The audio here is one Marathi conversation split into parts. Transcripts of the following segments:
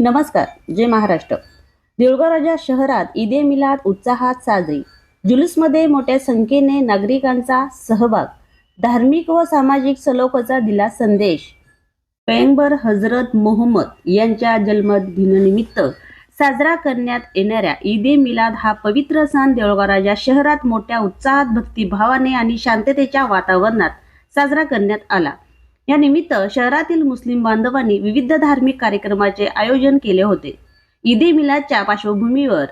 नमस्कार. जय महाराष्ट्र. देऊळगाव शहरात ईदे मिलाद उत्साहात साजरी. जुलूसमध्ये मोठ्या संख्येने नागरिकांचा सहभाग. धार्मिक व सामाजिक सलोख्याचा दिला संदेश. पैगंबर हजरत मोहम्मद यांच्या जन्मदिनानिमित्त साजरा करण्यात येणाऱ्या ईदे मिलाद हा पवित्र सण देऊळगाव शहरात मोठ्या उत्साहात, भक्तिभावाने आणि शांततेच्या वातावरणात साजरा करण्यात आला. या निमित्त शहरातील मुस्लिम बांधवांनी विविध धार्मिक कार्यक्रमाचे आयोजन केले होते. ईदे मिलादच्या पार्श्वभूमीवर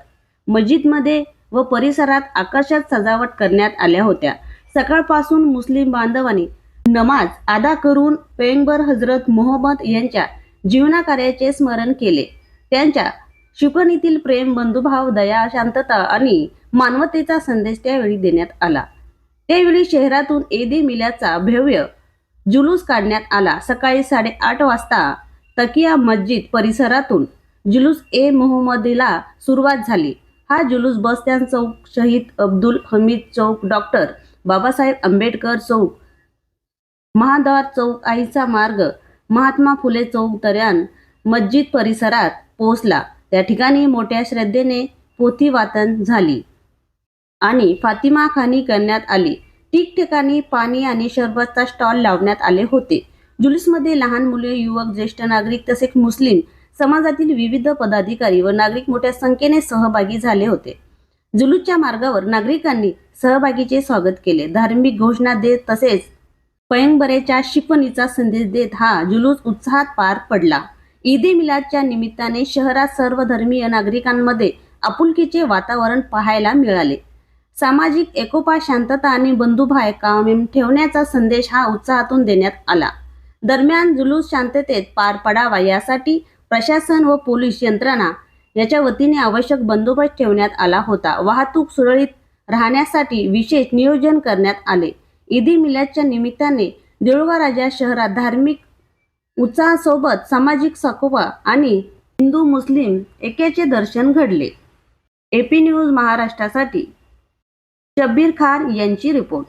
मस्जिदमध्ये व परिसरात आकर्षक सजावट करण्यात आल्या होत्या. सकाळपासून मुस्लिम बांधवांनी नमाज अदा करून पैगंबर हजरत मोहम्मद यांच्या जीवनकार्याचे स्मरण केले. त्यांच्या शिकवणीतील प्रेम, बंधुभाव, दया, शांतता आणि मानवतेचा संदेश त्यावेळी देण्यात आला. त्यावेळी शहरातून ईदे मिलादचा भव्य जुलूस काढण्यात आला. सकाळी 8:30 वाजता तकिया मस्जिद परिसरातून जुलूस ए मोहम्मदीला सुरुवात झाली. हा जुलूस बसस्टँड चौक, शहीद अब्दुल हमीद चौक, डॉक्टर बाबासाहेब आंबेडकर चौक, महाद्वार चौक, आईचा मार्ग, महात्मा फुले चौक दरम्यान मस्जिद परिसरात पोहोचला. त्या ठिकाणी मोठ्या श्रद्धेने पोथी वाचन झाली आणि फातिमा खानी करण्यात आली. ठिकठिकाणी पाणी आणि शरबतचा स्टॉल लावण्यात आले होते. जुलूसमध्ये लहान मुले, युवक, ज्येष्ठ नागरिक तसेच मुस्लिम समाजातील विविध पदाधिकारी व नागरिक मोठ्या संख्येने सहभागी झाले होते. जुलूसच्या मार्गावर नागरिकांनी सहभागीचे स्वागत केले. धार्मिक घोषणा देत तसेच पैगंबराच्या शिकवणीचा संदेश देत हा जुलूस उत्साहात पार पडला. ईदे मिलादच्या निमित्ताने शहरात सर्व धर्मीय नागरिकांमध्ये आपुलकीचे वातावरण पाहायला मिळाले. सामाजिक एकोपा, शांतता आणि बंधुभाव कायम ठेवण्याचा संदेश हा उत्साहातून देण्यात आला. दरम्यान जुलूस शांततेत पार पडावा यासाठी प्रशासन व पोलीस यंत्रणा याच्या वतीने आवश्यक बंदोबस्त ठेवण्यात आला होता. वाहतूक सुरळीत राहण्यासाठी विशेष नियोजन करण्यात आले. ईदे मिलादच्या निमित्ताने देऊळगाव शहरात धार्मिक उत्साहासोबत सामाजिक सकोपा आणि हिंदू मुस्लिम ऐक्याचे दर्शन घडले. AP न्यूज महाराष्ट्रासाठी शब्बीर खान यांची रिपोर्ट.